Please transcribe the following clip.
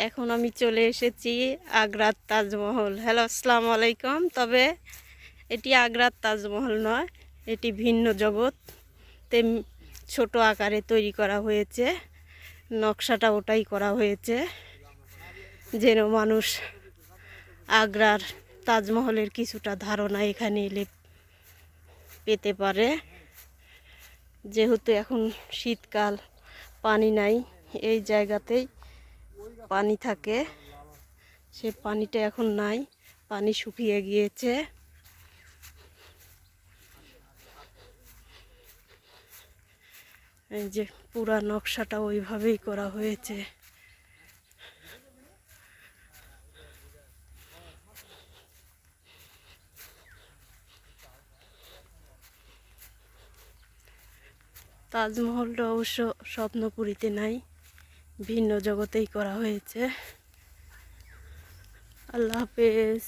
এখন আমি চলে এসেছি আগ্রার তাজমহল। হ্যালো, আসসালামু আলাইকুম। তবে এটি আগ্রার তাজমহল নয়, এটি ভিন্ন জগৎ ছোট আকারে তৈরি করা হয়েছে। নকশাটা ওটাই করা হয়েছে যেন মানুষ আগ্রার তাজমহলের কিছুটা ধারণা এখানে এলে পেতে পারে। যেহেতু এখন শীতকাল, পানি নাই, এই জায়গাতেই পানি থাকে, সে পানিটা এখন নাই, পানি শুকিয়ে গিয়েছে। এই যে পুরা নকশাটা ওইভাবেই করা হয়েছে। তাজমহলটা অবশ্য স্বপ্নপুরীতে নাই, ভিন্ন জগতেই করা হয়েছে। আল্লাহ হাফেজ।